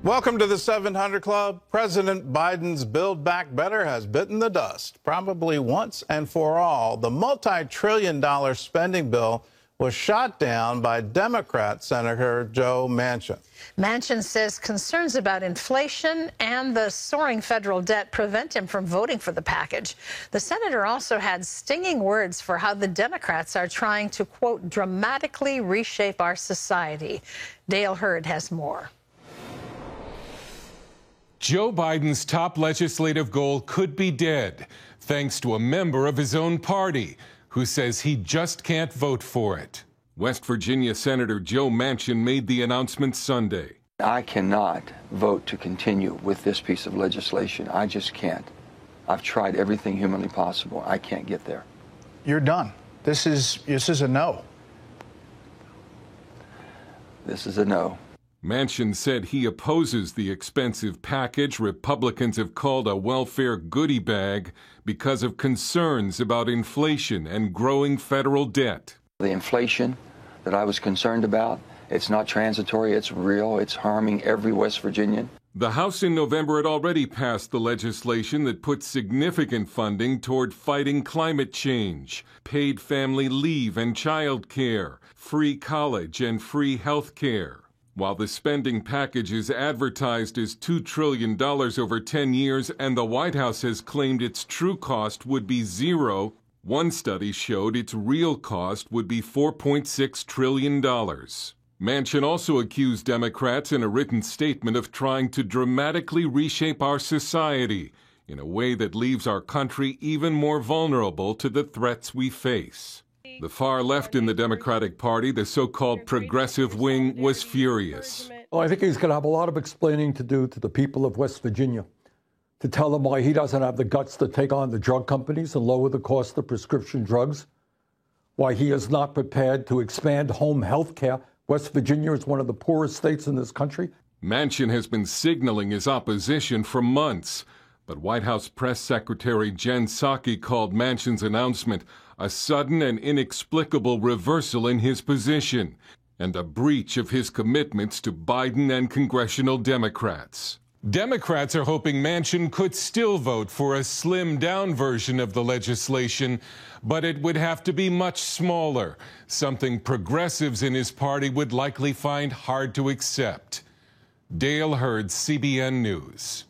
Welcome to the 700 Club. President Biden's Build Back Better has bitten the dust, probably once and for all. The multi-trillion-dollar spending bill was shot down by Democrat Senator Joe Manchin. Manchin says concerns about inflation and the soaring federal debt prevent him from voting for the package. The senator also had stinging words for how the Democrats are trying to, quote, dramatically reshape our society. Dale Hurd has more. Joe Biden's top legislative goal could be dead, thanks to a member of his own party who says he just can't vote for it. West Virginia Senator Joe Manchin made the announcement Sunday. I cannot vote to continue with this piece of legislation. I just can't. I've tried everything humanly possible. I can't get there. You're done. This is a no. This is a no. Manchin said he opposes the expensive package Republicans have called a welfare goodie bag because of concerns about inflation and growing federal debt. The inflation that I was concerned about, it's not transitory, it's real, it's harming every West Virginian. The House in November had already passed the legislation that puts significant funding toward fighting climate change, paid family leave and child care, free college and free health care. While the spending package is advertised as $2 trillion over 10 years and the White House has claimed its true cost would be zero, one study showed its real cost would be $4.6 trillion. Manchin also accused Democrats in a written statement of trying to dramatically reshape our society in a way that leaves our country even more vulnerable to the threats we face. The far left in the Democratic Party, the so-called progressive wing, was furious. Well, I think he's going to have a lot of explaining to do to the people of West Virginia, to tell them why he doesn't have the guts to take on the drug companies and lower the cost of prescription drugs, why he is not prepared to expand home health care. West Virginia is one of the poorest states in this country. Manchin has been signaling his opposition for months, but White House Press Secretary Jen Psaki called Manchin's announcement a sudden and inexplicable reversal in his position and a breach of his commitments to Biden and congressional Democrats. Democrats are hoping Manchin could still vote for a slimmed-down version of the legislation, but it would have to be much smaller, something progressives in his party would likely find hard to accept. Dale Hurd, CBN News.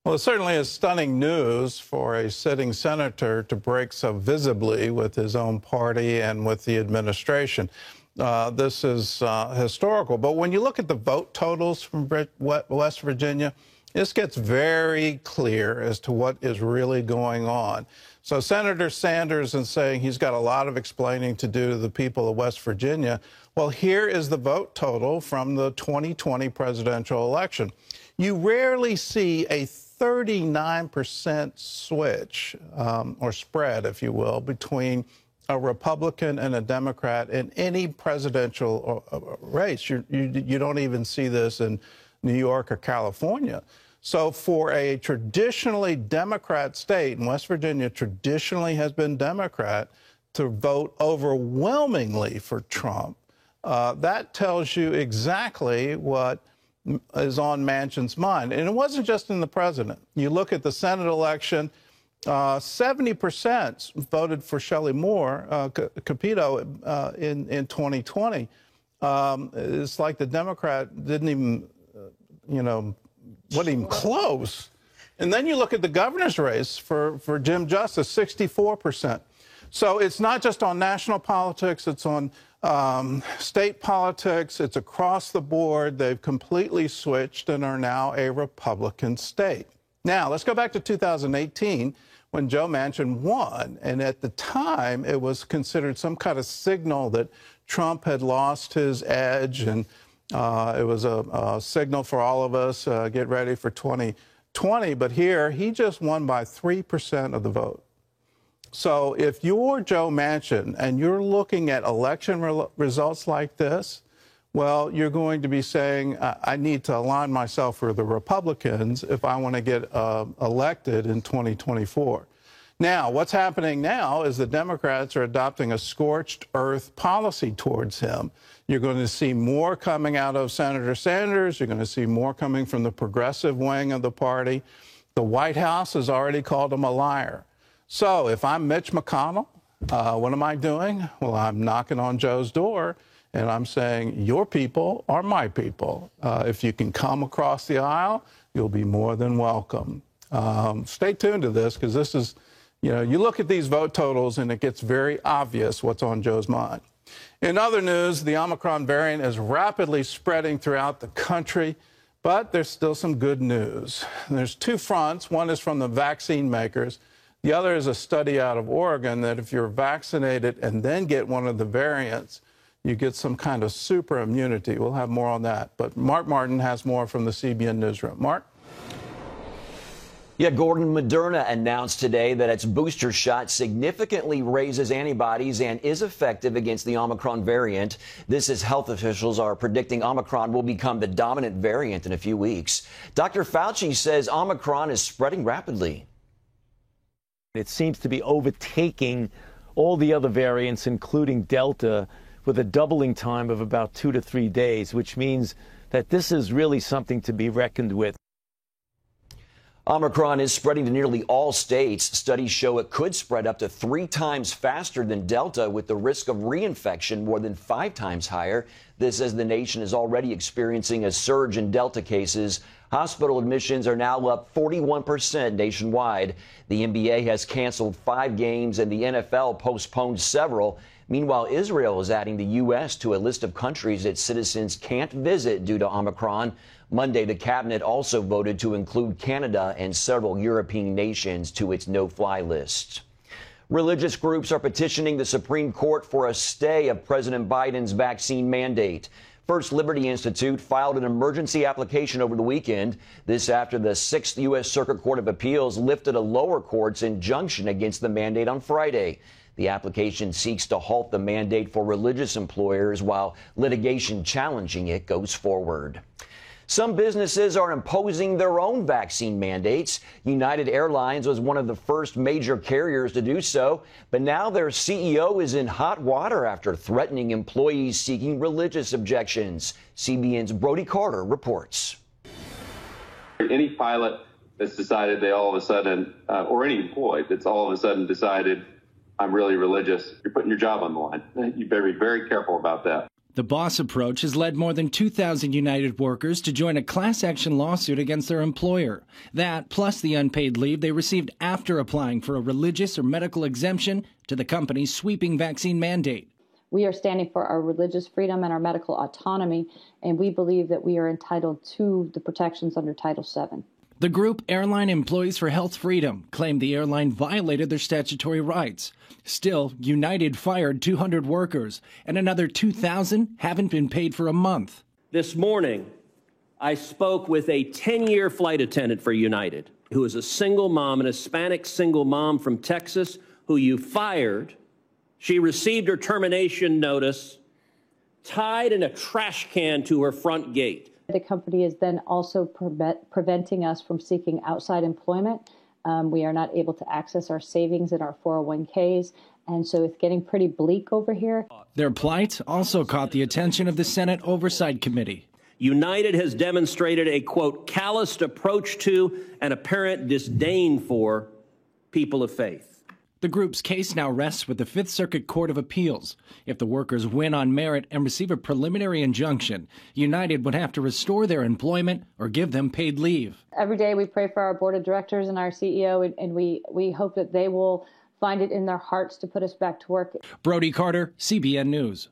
Well, it certainly is stunning news for a sitting senator to break so visibly with his own party and with the administration. This is historical. But when you look at the vote totals from West Virginia, this gets very clear as to what is really going on. So Senator Sanders is saying he's got a lot of explaining to do to the people of West Virginia. Well, here is the vote total from the 2020 presidential election. You rarely see a 39% switch, or spread, if you will, between a Republican and a Democrat in any presidential race. You don't even see this in New York or California. So for a traditionally Democrat state, and West Virginia traditionally has been Democrat, to vote overwhelmingly for Trump, that tells you exactly what is on Manchin's mind. And it wasn't just in the president. You look at the Senate election, 70% voted for Shelley Moore, Capito, in 2020. It's like the Democrat didn't even, wasn't even close. And then you look at the governor's race for Jim Justice, 64%. So it's not just on national politics, it's on state politics, it's across the board. They've completely switched and are now a Republican state. Now, let's go back to 2018 when Joe Manchin won. And at the time, it was considered some kind of signal that Trump had lost his edge. And it was a signal for all of us, get ready for 2020. But here, he just won by 3% of the vote. So if you're Joe Manchin and you're looking at election results like this, well, you're going to be saying, I need to align myself with the Republicans if I want to get elected in 2024. Now, what's happening now is the Democrats are adopting a scorched earth policy towards him. You're going to see more coming out of Senator Sanders. You're going to see more coming from the progressive wing of the party. The White House has already called him a liar. So if I'm Mitch McConnell, what am I doing? Well, I'm knocking on Joe's door, and I'm saying, your people are my people. If you can come across the aisle, you'll be more than welcome. Stay tuned to this, because this is, you look at these vote totals, and it gets very obvious what's on Joe's mind. In other news, the Omicron variant is rapidly spreading throughout the country, but there's still some good news. There's two fronts. One is from the vaccine makers. The other is a study out of Oregon that if you're vaccinated and then get one of the variants, you get some kind of super immunity. We'll have more on that. But Mark Martin has more from the CBN Newsroom. Mark? Yeah, Gordon, Moderna announced today that its booster shot significantly raises antibodies and is effective against the Omicron variant. This as health officials are predicting Omicron will become the dominant variant in a few weeks. Dr. Fauci says Omicron is spreading rapidly. It seems to be overtaking all the other variants, including Delta, with a doubling time of about 2 to 3 days, which means that this is really something to be reckoned with. Omicron is spreading to nearly all states. Studies show it could spread up to 3 times faster than Delta, with the risk of reinfection more than 5 times higher. This as the nation is already experiencing a surge in Delta cases. Hospital admissions are now up 41% nationwide. The NBA has canceled 5 games and the NFL postponed several. Meanwhile, Israel is adding the U.S. to a list of countries its citizens can't visit due to Omicron. Monday, the cabinet also voted to include Canada and several European nations to its no-fly list. Religious groups are petitioning the Supreme Court for a stay of President Biden's vaccine mandate. First Liberty Institute filed an emergency application over the weekend. This after the 6th U.S. Circuit Court of Appeals lifted a lower court's injunction against the mandate on Friday. The application seeks to halt the mandate for religious employers while litigation challenging it goes forward. Some businesses are imposing their own vaccine mandates. United Airlines was one of the first major carriers to do so, but now their CEO is in hot water after threatening employees seeking religious objections. CBN's Brody Carter reports. Any pilot that's decided they all of a sudden, or any employee that's all of a sudden decided, I'm really religious, you're putting your job on the line. You better be very careful about that. The Boss approach has led more than 2,000 United workers to join a class action lawsuit against their employer. That, plus the unpaid leave they received after applying for a religious or medical exemption to the company's sweeping vaccine mandate. We are standing for our religious freedom and our medical autonomy, and we believe that we are entitled to the protections under Title VII. The group Airline Employees for Health Freedom claimed the airline violated their statutory rights. Still, United fired 200 workers, and another 2,000 haven't been paid for a month. This morning, I spoke with a 10-year flight attendant for United, who is a single mom, an Hispanic single mom from Texas, who you fired. She received her termination notice tied in a trash can to her front gate. The company is then also preventing us from seeking outside employment. We are not able to access our savings in our 401ks, and so it's getting pretty bleak over here. Their plight also caught the attention of the Senate Oversight Committee. United has demonstrated a, quote, calloused approach to and apparent disdain for people of faith. The group's case now rests with the Fifth Circuit Court of Appeals. If the workers win on merit and receive a preliminary injunction, United would have to restore their employment or give them paid leave. Every day we pray for our board of directors and our CEO, and we hope that they will find it in their hearts to put us back to work. Brody Carter, CBN News.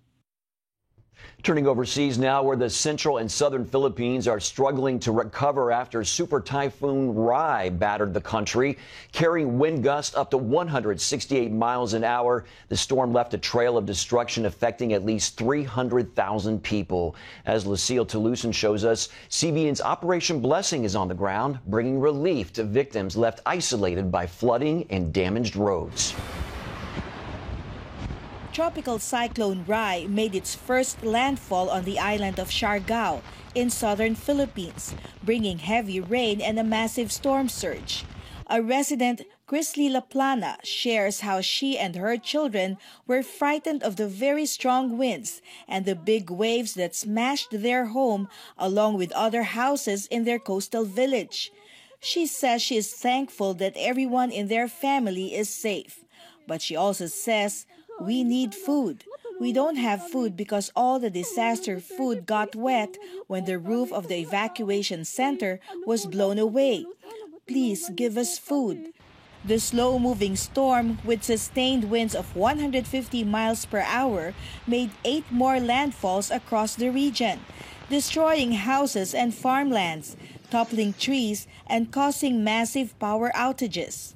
Turning overseas now, where the central and southern Philippines are struggling to recover after Super Typhoon Rai battered the country, carrying wind gusts up to 168 miles an hour. The storm left a trail of destruction affecting at least 300,000 people. As Lucille Toulousan shows us, CBN's Operation Blessing is on the ground, bringing relief to victims left isolated by flooding and damaged roads. Tropical cyclone Rai made its first landfall on the island of Siargao in southern Philippines, bringing heavy rain and a massive storm surge. A resident Chrisley Laplana shares how she and her children were frightened of the very strong winds and the big waves that smashed their home along with other houses in their coastal village. She says she is thankful that everyone in their family is safe. But she also says, we need food. We don't have food because all the disaster food got wet when the roof of the evacuation center was blown away. Please give us food. The slow-moving storm, with sustained winds of 150 miles per hour, made 8 more landfalls across the region, destroying houses and farmlands, toppling trees, and causing massive power outages.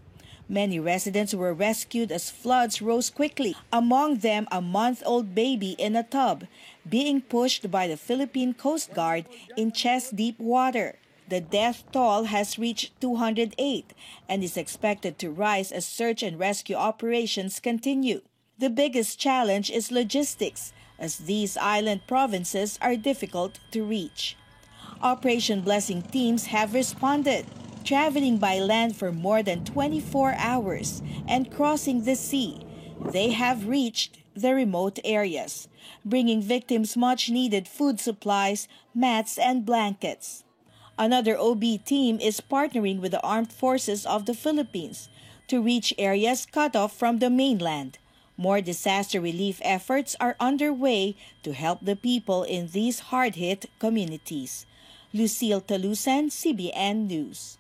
Many residents were rescued as floods rose quickly, among them a month-old baby in a tub, being pushed by the Philippine Coast Guard in chest-deep water. The death toll has reached 208 and is expected to rise as search and rescue operations continue. The biggest challenge is logistics, as these island provinces are difficult to reach. Operation Blessing teams have responded, traveling by land for more than 24 hours and crossing the sea. They have reached the remote areas, bringing victims much-needed food supplies, mats, and blankets. Another OB team is partnering with the Armed Forces of the Philippines to reach areas cut off from the mainland. More disaster relief efforts are underway to help the people in these hard-hit communities. Lucille Talusan, CBN News.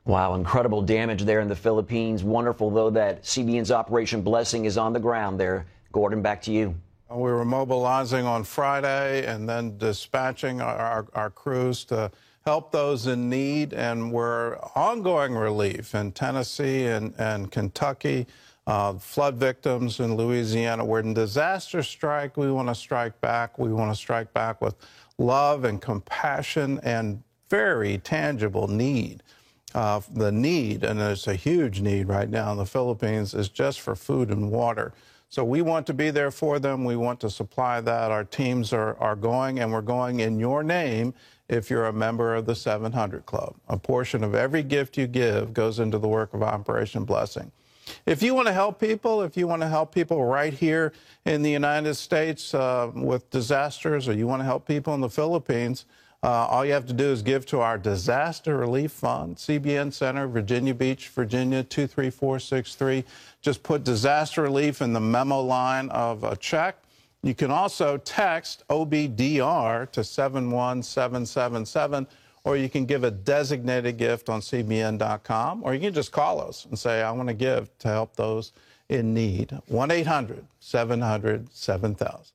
Wow, incredible damage there in the Philippines. Wonderful, though, that CBN's Operation Blessing is on the ground there. Gordon, back to you. We were mobilizing on Friday and then dispatching our crews to help those in need, and we're ongoing relief in Tennessee and Kentucky, flood victims in Louisiana. When disasters strike, we want to strike back. We want to strike back with love and compassion and very tangible need. The need, and there's a huge need right now in the Philippines, is just for food and water. So we want to be there for them. We want to supply that. Our teams are going, and we're going in your name if you're a member of the 700 Club. A portion of every gift you give goes into the work of Operation Blessing. If you want to help people, right here in the United States with disasters, or you want to help people in the Philippines, all you have to do is give to our Disaster Relief Fund, CBN Center, Virginia Beach, Virginia, 23463. Just put disaster relief in the memo line of a check. You can also text OBDR to 71777, or you can give a designated gift on cbn.com, or you can just call us and say, I want to give to help those in need. 1-800-700-7000.